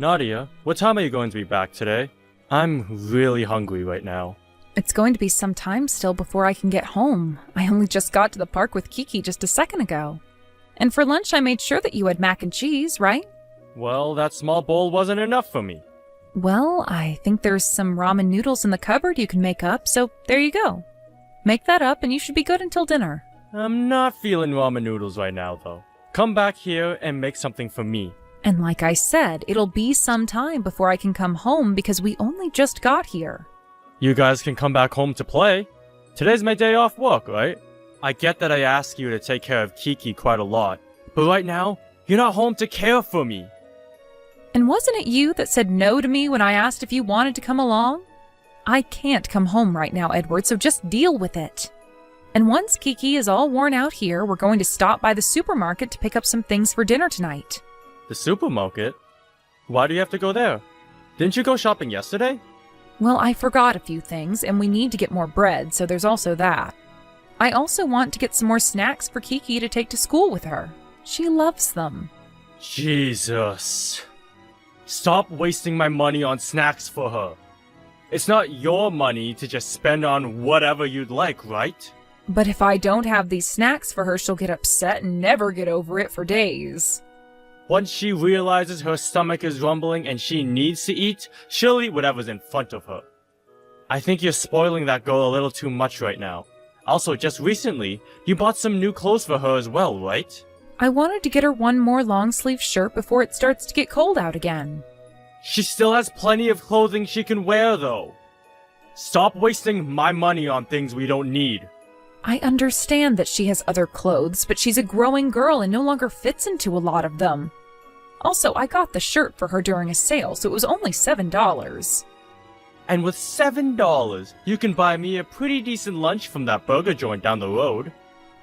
Nadia, what time are you going to be back today? I'm really hungry right now. It's going to be some time still before I can get home. I only just got to the park with Kiki just a second ago. And for lunch I made sure that you had mac and cheese, right? Well, that small bowl wasn't enough for me. Well, I think there's some ramen noodles in the cupboard you can make up, so there you go. Make that up and you should be good until dinner. I'm not feeling ramen noodles right now, though. Come back here and make something for me. And like I said, it'll be some time before I can come home because we only just got here. You guys can come back home to play. Today's my day off work, right? I get that I ask you to take care of Kiki quite a lot, but right now, you're not home to care for me. And wasn't it you that said no to me when I asked if you wanted to come along? I can't come home right now, Edward, so just deal with it. And once Kiki is all worn out here, we're going to stop by the supermarket to pick up some things for dinner tonight. The supermarket? Why do you have to go there? Didn't you go shopping yesterday? Well, I forgot a few things, and we need to get more bread, so there's also that. I also want to get some more snacks for Kiki to take to school with her. She loves them. Jesus. Stop wasting my money on snacks for her. It's not your money to just spend on whatever you'd like, right? But if I don't have these snacks for her, she'll get upset and never get over it for days. Once she realizes her stomach is rumbling and she needs to eat, she'll eat whatever's in front of her. I think you're spoiling that girl a little too much right now. Also, just recently, you bought some new clothes for her as well, right? I wanted to get her one more long-sleeve shirt before it starts to get cold out again. She still has plenty of clothing she can wear, though. Stop wasting my money on things we don't need. I understand that she has other clothes, but she's a growing girl and no longer fits into a lot of them. Also, I got the shirt for her during a sale, so it was only $7. And with $7, you can buy me a pretty decent lunch from that burger joint down the road.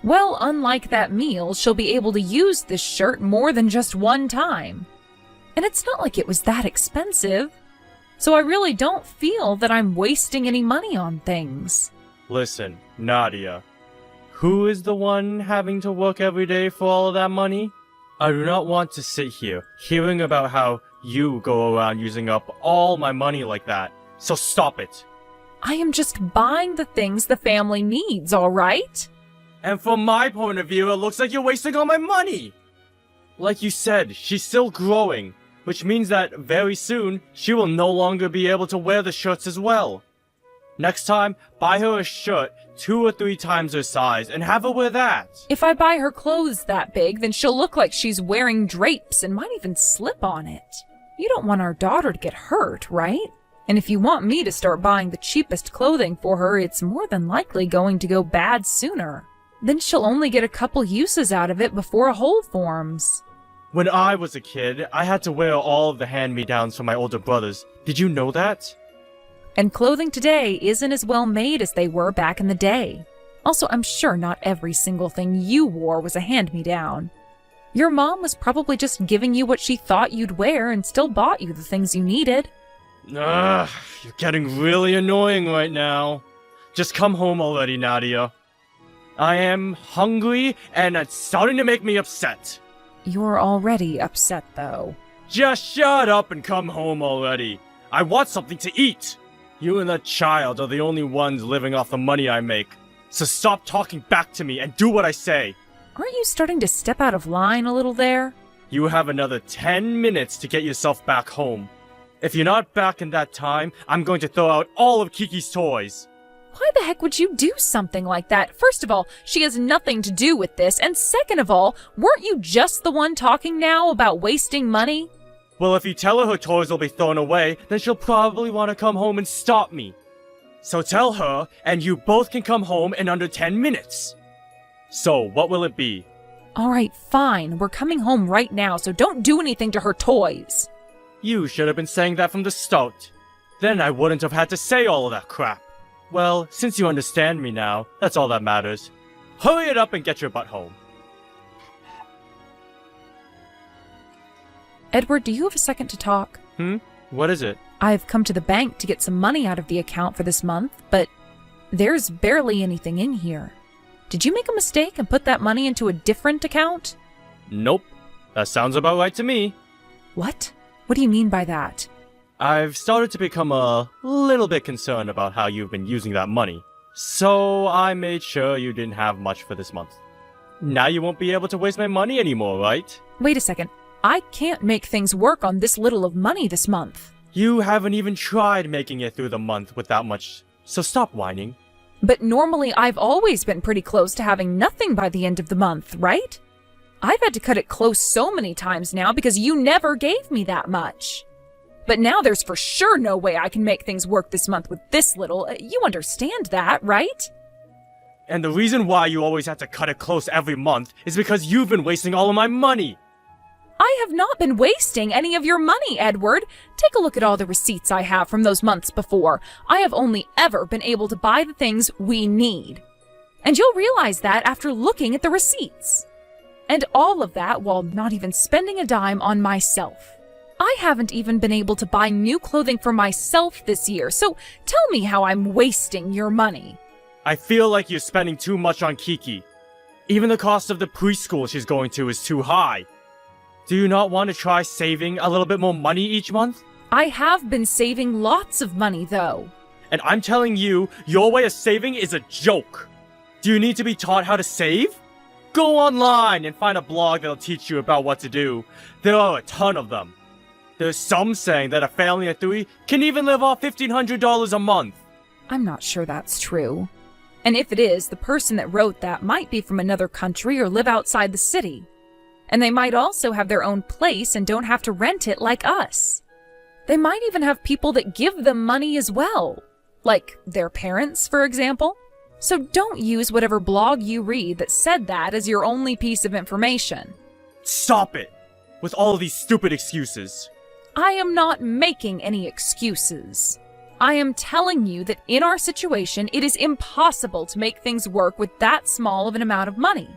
Well, unlike that meal, she'll be able to use this shirt more than just one time. And it's not like it was that expensive. So I really don't feel that I'm wasting any money on things. Listen, Nadia. Who is the one having to work every day for all of that money? I do not want to sit here hearing about how you go around using up all my money like that. So stop it. I am just buying the things the family needs, all right? And from my point of view, it looks like you're wasting all my money. Like you said, she's still growing, which means that very soon, she will no longer be able to wear the shirts as well. Next time, buy her a shirt 2 or 3 times her size and have her wear that. If I buy her clothes that big, then she'll look like she's wearing drapes and might even slip on it. You don't want our daughter to get hurt, right? And if you want me to start buying the cheapest clothing for her, it's more than likely going to go bad sooner. Then she'll only get a couple uses out of it before a hole forms. When I was a kid, I had to wear all of the hand-me-downs from my older brothers. Did you know that? And clothing today isn't as well made as they were back in the day. Also, I'm sure not every single thing you wore was a hand-me-down. Your mom was probably just giving you what she thought you'd wear and still bought you the things you needed. Ugh, you're getting really annoying right now. Just come home already, Nadia. I am hungry and it's starting to make me upset. You're already upset, though. Just shut up and come home already. I want something to eat. You and that child are the only ones living off the money I make. So stop talking back to me and do what I say. Aren't you starting to step out of line a little there? You have another 10 minutes to get yourself back home. If you're not back in that time, I'm going to throw out all of Kiki's toys. Why the heck would you do something like that? First of all, she has nothing to do with this, and second of all, weren't you just the one talking now about wasting money? Well, if you tell her toys will be thrown away, then she'll probably want to come home and stop me. So tell her, and you both can come home in under 10 minutes. So, what will it be? Alright, fine. We're coming home right now, so don't do anything to her toys. You should have been saying that from the start. Then I wouldn't have had to say all of that crap. Well, since you understand me now, that's all that matters. Hurry it up and get your butt home. Edward, do you have a second to talk? What is it? I've come to the bank to get some money out of the account for this month, but there's barely anything in here. Did you make a mistake and put that money into a different account? Nope. That sounds about right to me. What? What do you mean by that? I've started to become a little bit concerned about how you've been using that money. So I made sure you didn't have much for this month. Now you won't be able to waste my money anymore, right? Wait a second. I can't make things work on this little of money this month. You haven't even tried making it through the month with that much, so stop whining. But normally I've always been pretty close to having nothing by the end of the month, right? I've had to cut it close so many times now because you never gave me that much. But now there's for sure no way I can make things work this month with this little. You understand that, right? And the reason why you always have to cut it close every month is because you've been wasting all of my money. I have not been wasting any of your money, Edward. Take a look at all the receipts I have from those months before. I have only ever been able to buy the things we need. And you'll realize that after looking at the receipts. And all of that while not even spending a dime on myself. I haven't even been able to buy new clothing for myself this year, so tell me how I'm wasting your money. I feel like you're spending too much on Kiki. Even the cost of the preschool she's going to is too high. Do you not want to try saving a little bit more money each month? I have been saving lots of money, though. And I'm telling you, your way of saving is a joke. Do you need to be taught how to save? Go online and find a blog that'll teach you about what to do. There are a ton of them. There's some saying that a family of 3 can even live off $1,500 a month. I'm not sure that's true. And if it is, the person that wrote that might be from another country or live outside the city. And they might also have their own place and don't have to rent it like us. They might even have people that give them money as well. Like their parents, for example. So don't use whatever blog you read that said that as your only piece of information. Stop it! With all of these stupid excuses. I am not making any excuses. I am telling you that in our situation, it is impossible to make things work with that small of an amount of money.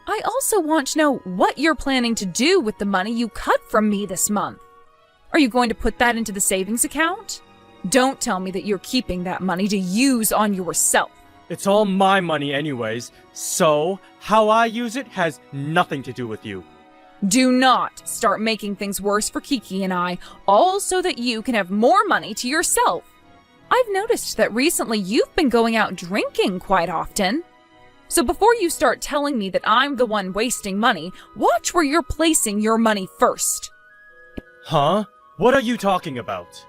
I also want to know what you're planning to do with the money you cut from me this month. Are you going to put that into the savings account? Don't tell me that you're keeping that money to use on yourself. It's all my money anyways, so how I use it has nothing to do with you. Do not start making things worse for Kiki and I, all so that you can have more money to yourself. I've noticed that recently you've been going out drinking quite often. So before you start telling me that I'm the one wasting money, watch where you're placing your money first. Huh? What are you talking about?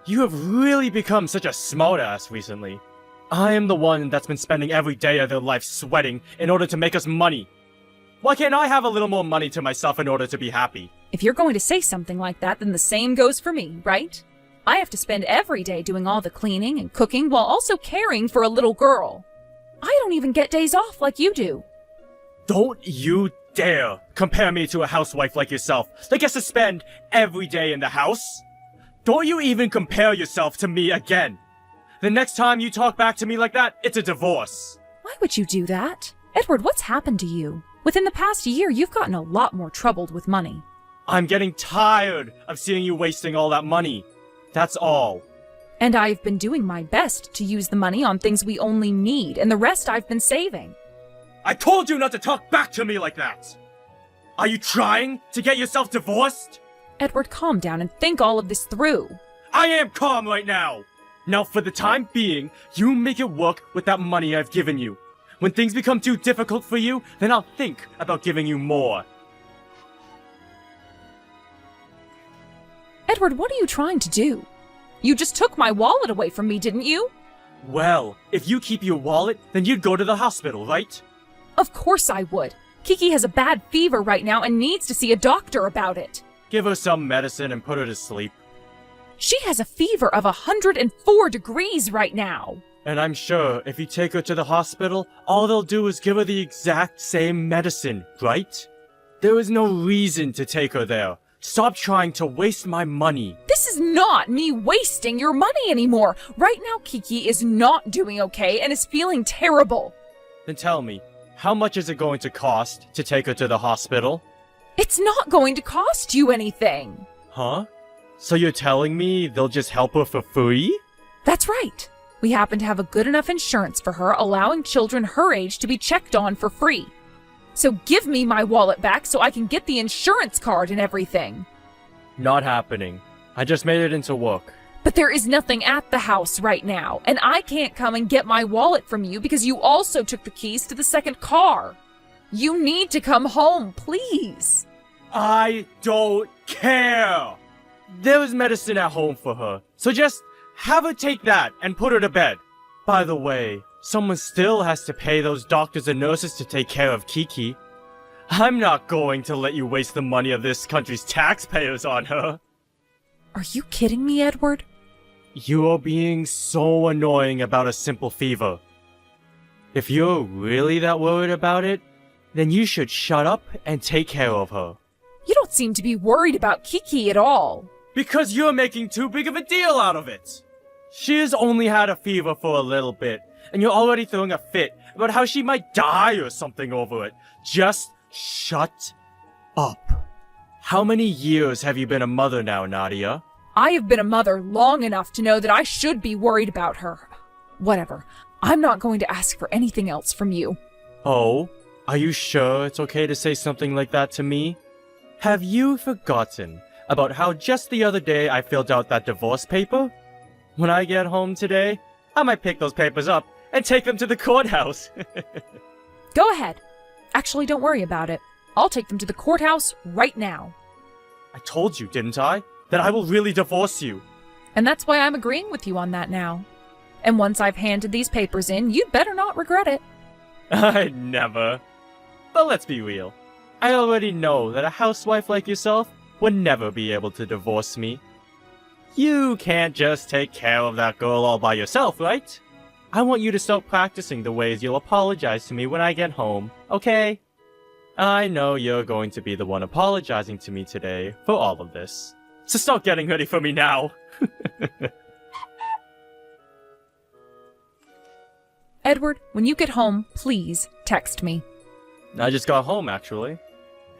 You have really become such a smartass recently. I am the one that's been spending every day of their life sweating in order to make us money. Why can't I have a little more money to myself in order to be happy? If you're going to say something like that, then the same goes for me, right? I have to spend every day doing all the cleaning and cooking while also caring for a little girl. I don't even get days off like you do. Don't you dare compare me to a housewife like yourself that gets to spend every day in the house. Don't you even compare yourself to me again. The next time you talk back to me like that, it's a divorce. Why would you do that? Edward, what's happened to you? Within the past year, you've gotten a lot more troubled with money. I'm getting tired of seeing you wasting all that money. That's all. And I've been doing my best to use the money on things we only need, and the rest I've been saving. I told you not to talk back to me like that! Are you trying to get yourself divorced? Edward, calm down and think all of this through. I am calm right now! Now for the time being, you make it work with that money I've given you. When things become too difficult for you, then I'll think about giving you more. Edward, what are you trying to do? You just took my wallet away from me, didn't you? Well, if you keep your wallet, then you'd go to the hospital, right? Of course I would. Kiki has a bad fever right now and needs to see a doctor about it. Give her some medicine and put her to sleep. She has a fever of 104 degrees right now. And I'm sure if you take her to the hospital, all they'll do is give her the exact same medicine, right? There is no reason to take her there. Stop trying to waste my money. This is not me wasting your money anymore. Right now, Kiki is not doing okay and is feeling terrible. Then tell me, how much is it going to cost to take her to the hospital? It's not going to cost you anything. Huh? So you're telling me they'll just help her for free? That's right. We happen to have a good enough insurance for her, allowing children her age to be checked on for free. So give me my wallet back so I can get the insurance card and everything. Not happening. I just made it into work. But there is nothing at the house right now, and I can't come and get my wallet from you because you also took the keys to the second car. You need to come home, please. I don't care! There is medicine at home for her, so just have her take that and put her to bed. By the way, someone still has to pay those doctors and nurses to take care of Kiki. I'm not going to let you waste the money of this country's taxpayers on her. Are you kidding me, Edward? You are being so annoying about a simple fever. If you're really that worried about it, then you should shut up and take care of her. You don't seem to be worried about Kiki at all. Because you're making too big of a deal out of it. She has only had a fever for a little bit, and you're already throwing a fit about how she might die or something over it. Just shut up. How many years have you been a mother now, Nadia? I have been a mother long enough to know that I should be worried about her. Whatever. I'm not going to ask for anything else from you. Oh? Are you sure it's okay to say something like that to me? Have you forgotten about how just the other day I filled out that divorce paper? When I get home today, I might pick those papers up and take them to the courthouse. Go ahead. Actually, don't worry about it. I'll take them to the courthouse right now. I told you, didn't I? That I will really divorce you. And that's why I'm agreeing with you on that now. And once I've handed these papers in, you'd better not regret it. I'd never. But let's be real. I already know that a housewife like yourself would never be able to divorce me. You can't just take care of that girl all by yourself, right? I want you to start practicing the ways you'll apologize to me when I get home, okay? I know you're going to be the one apologizing to me today for all of this. So start getting ready for me now. Edward, when you get home, please text me. I just got home, actually.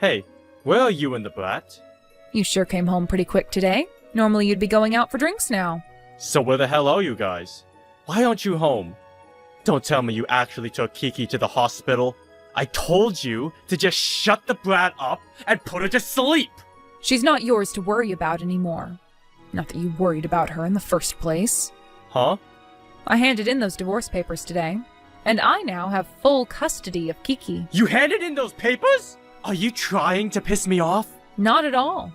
Hey, where are you and the brat? You sure came home pretty quick today. Normally you'd be going out for drinks now. So where the hell are you guys? Why aren't you home? Don't tell me you actually took Kiki to the hospital. I told you to just shut the brat up and put her to sleep. She's not yours to worry about anymore. Not that you worried about her in the first place. Huh? I handed in those divorce papers today, and I now have full custody of Kiki. You handed in those papers? Are you trying to piss me off? Not at all.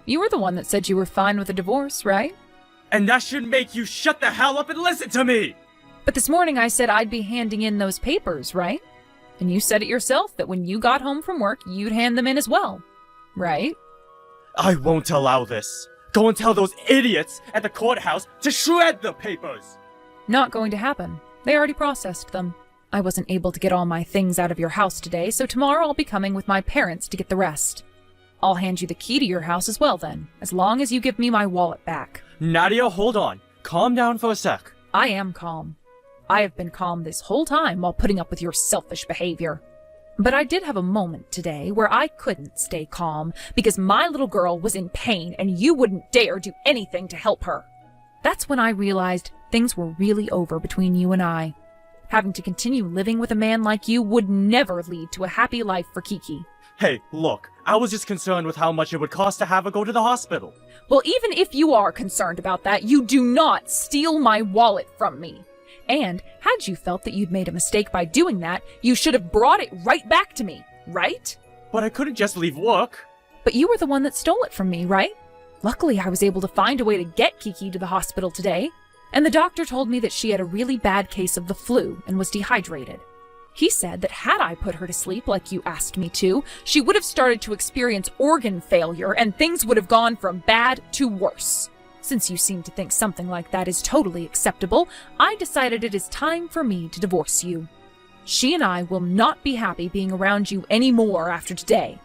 You were the one that said you were fine with a divorce, right? And that should make you shut the hell up and listen to me! But this morning I said I'd be handing in those papers, right? And you said it yourself that when you got home from work, you'd hand them in as well, right? I won't allow this. Go and tell those idiots at the courthouse to shred the papers! Not going to happen. They already processed them. I wasn't able to get all my things out of your house today, so tomorrow I'll be coming with my parents to get the rest. I'll hand you the key to your house as well then, as long as you give me my wallet back. Nadia, hold on. Calm down for a sec. I am calm. I have been calm this whole time while putting up with your selfish behavior. But I did have a moment today where I couldn't stay calm because my little girl was in pain and you wouldn't dare do anything to help her. That's when I realized things were really over between you and I. Having to continue living with a man like you would never lead to a happy life for Kiki. Hey, look, I was just concerned with how much it would cost to have her go to the hospital. Well, even if you are concerned about that, you do not steal my wallet from me. And had you felt that you'd made a mistake by doing that, you should have brought it right back to me, right? But I couldn't just leave work. But you were the one that stole it from me, right? Luckily, I was able to find a way to get Kiki to the hospital today. And the doctor told me that she had a really bad case of the flu and was dehydrated. He said that had I put her to sleep like you asked me to, she would have started to experience organ failure and things would have gone from bad to worse. Since you seem to think something like that is totally acceptable, I decided it is time for me to divorce you. She and I will not be happy being around you anymore after today.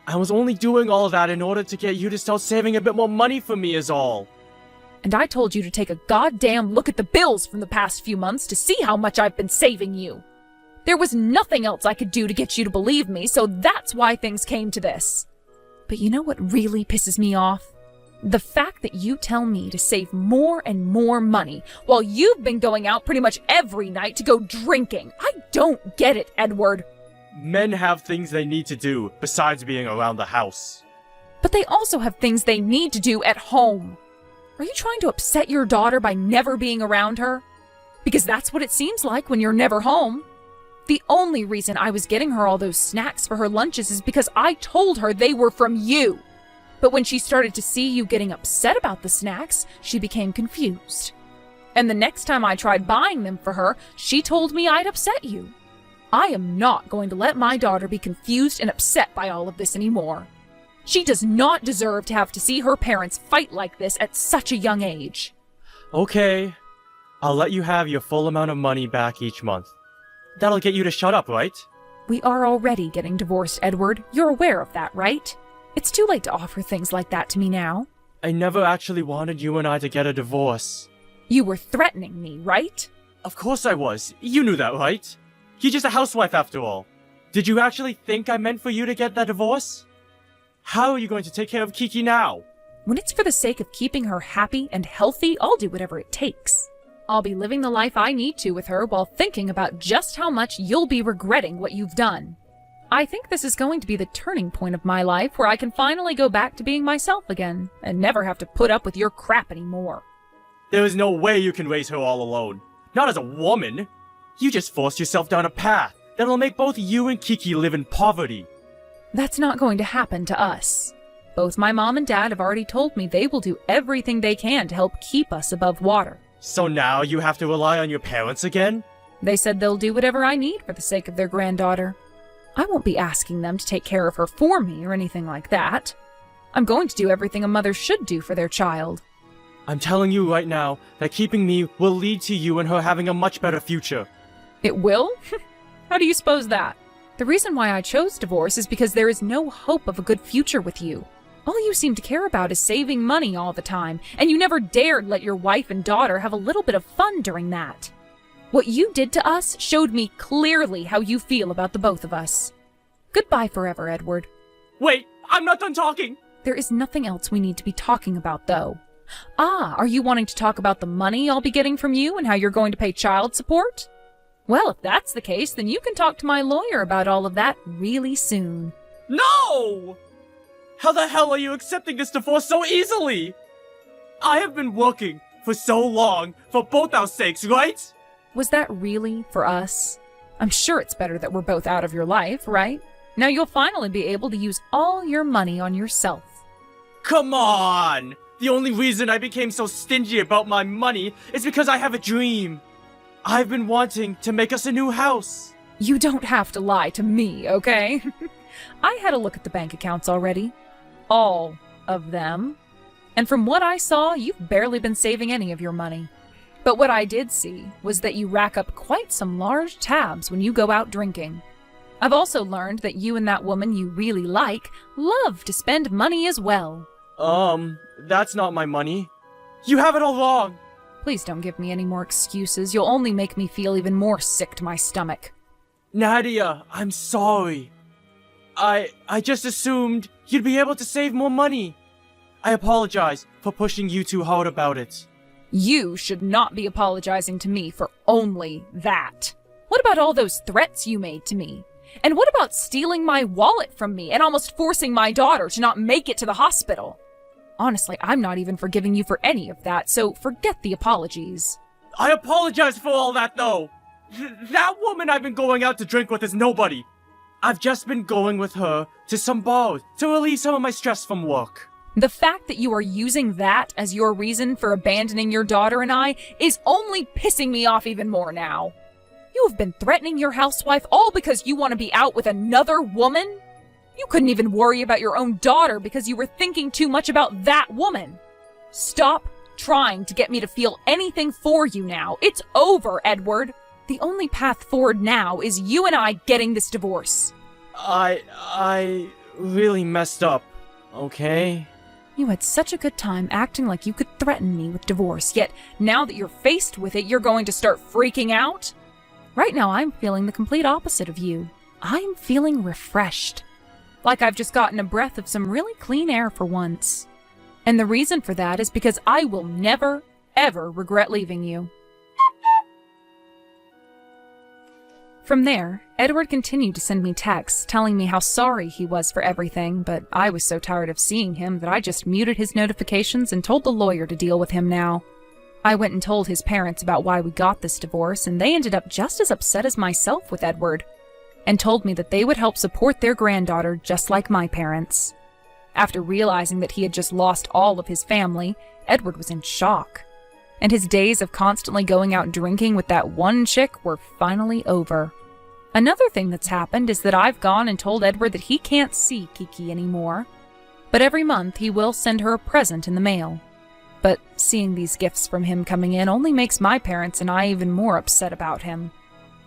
I was only doing all that in order to get you to start saving a bit more money for me is all. And I told you to take a goddamn look at the bills from the past few months to see how much I've been saving you. There was nothing else I could do to get you to believe me, so that's why things came to this. But you know what really pisses me off? The fact that you tell me to save more and more money while you've been going out pretty much every night to go drinking. I don't get it, Edward. Men have things they need to do besides being around the house. But they also have things they need to do at home. Are you trying to upset your daughter by never being around her? Because that's what it seems like when you're never home. The only reason I was getting her all those snacks for her lunches is because I told her they were from you. But when she started to see you getting upset about the snacks, she became confused. And the next time I tried buying them for her, she told me I'd upset you. I am not going to let my daughter be confused and upset by all of this anymore. She does not deserve to have to see her parents fight like this at such a young age. Okay, I'll let you have your full amount of money back each month. That'll get you to shut up, right? We are already getting divorced, Edward. You're aware of that, right? It's too late to offer things like that to me now. I never actually wanted you and I to get a divorce. You were threatening me, right? Of course I was. You knew that, right? You're just a housewife after all. Did you actually think I meant for you to get that divorce? How are you going to take care of Kiki now? When it's for the sake of keeping her happy and healthy, I'll do whatever it takes. I'll be living the life I need to with her while thinking about just how much you'll be regretting what you've done. I think this is going to be the turning point of my life where I can finally go back to being myself again and never have to put up with your crap anymore. There is no way you can raise her all alone. Not as a woman. You just forced yourself down a path that'll make both you and Kiki live in poverty. That's not going to happen to us. Both my mom and dad have already told me they will do everything they can to help keep us above water. So now you have to rely on your parents again? They said they'll do whatever I need for the sake of their granddaughter. I won't be asking them to take care of her for me or anything like that. I'm going to do everything a mother should do for their child. I'm telling you right now that keeping me will lead to you and her having a much better future. It will? How do you suppose that? The reason why I chose divorce is because there is no hope of a good future with you. All you seem to care about is saving money all the time, and you never dared let your wife and daughter have a little bit of fun during that. What you did to us showed me clearly how you feel about the both of us. Goodbye forever, Edward. Wait, I'm not done talking! There is nothing else we need to be talking about, though. Are you wanting to talk about the money I'll be getting from you and how you're going to pay child support? Well, if that's the case, then you can talk to my lawyer about all of that really soon. No! How the hell are you accepting this divorce so easily? I have been working for so long for both our sakes, right? Was that really for us? I'm sure it's better that we're both out of your life, right? Now you'll finally be able to use all your money on yourself. Come on! The only reason I became so stingy about my money is because I have a dream. I've been wanting to make us a new house. You don't have to lie to me, okay? I had a look at the bank accounts already. All of them. And from what I saw, you've barely been saving any of your money. But what I did see was that you rack up quite some large tabs when you go out drinking. I've also learned that you and that woman you really like love to spend money as well. That's not my money. You have it all wrong. Please don't give me any more excuses. You'll only make me feel even more sick to my stomach. Nadia, I'm sorry. I just assumed you'd be able to save more money. I apologize for pushing you too hard about it. You should not be apologizing to me for only that. What about all those threats you made to me? And what about stealing my wallet from me and almost forcing my daughter to not make it to the hospital? Honestly, I'm not even forgiving you for any of that, so forget the apologies. I apologize for all that, though. That woman I've been going out to drink with is nobody. I've just been going with her to some bars to relieve some of my stress from work. The fact that you are using that as your reason for abandoning your daughter and I is only pissing me off even more now. You have been threatening your housewife all because you want to be out with another woman? You couldn't even worry about your own daughter because you were thinking too much about that woman. Stop trying to get me to feel anything for you now. It's over, Edward. The only path forward now is you and I getting this divorce. I really messed up, okay? You had such a good time acting like you could threaten me with divorce, yet now that you're faced with it, you're going to start freaking out? Right now, I'm feeling the complete opposite of you. I'm feeling refreshed. Like I've just gotten a breath of some really clean air for once. And the reason for that is because I will never, ever regret leaving you. From there, Edward continued to send me texts telling me how sorry he was for everything, but I was so tired of seeing him that I just muted his notifications and told the lawyer to deal with him now. I went and told his parents about why we got this divorce, and they ended up just as upset as myself with Edward, and told me that they would help support their granddaughter just like my parents. After realizing that he had just lost all of his family, Edward was in shock, and his days of constantly going out drinking with that one chick were finally over. Another thing that's happened is that I've gone and told Edward that he can't see Kiki anymore, but every month he will send her a present in the mail. But seeing these gifts from him coming in only makes my parents and I even more upset about him.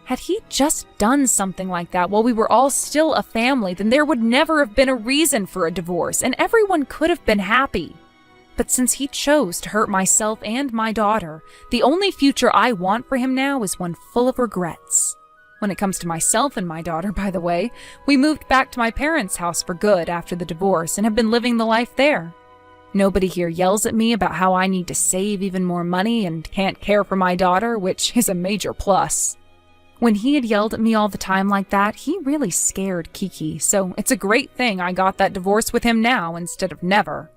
Had he just done something like that while we were all still a family, then there would never have been a reason for a divorce, and everyone could have been happy. But since he chose to hurt myself and my daughter, the only future I want for him now is one full of regrets. When it comes to myself and my daughter, by the way, we moved back to my parents' house for good after the divorce and have been living the life there. Nobody here yells at me about how I need to save even more money and can't care for my daughter, which is a major plus. When he had yelled at me all the time like that, he really scared Kiki, so it's a great thing I got that divorce with him now instead of never.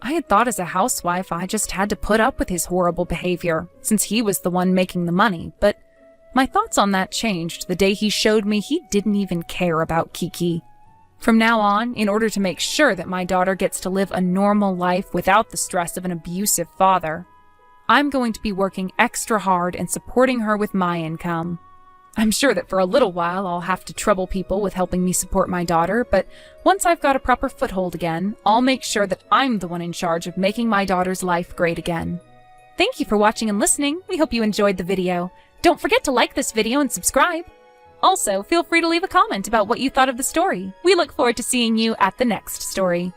I had thought as a housewife I just had to put up with his horrible behavior, since he was the one making the money, but my thoughts on that changed the day he showed me he didn't even care about Kiki. From now on, in order to make sure that my daughter gets to live a normal life without the stress of an abusive father, I'm going to be working extra hard and supporting her with my income. I'm sure that for a little while I'll have to trouble people with helping me support my daughter, but once I've got a proper foothold again, I'll make sure that I'm the one in charge of making my daughter's life great again. Thank you for watching and listening. We hope you enjoyed the video. Don't forget to like this video and subscribe. Also, feel free to leave a comment about what you thought of the story. We look forward to seeing you at the next story.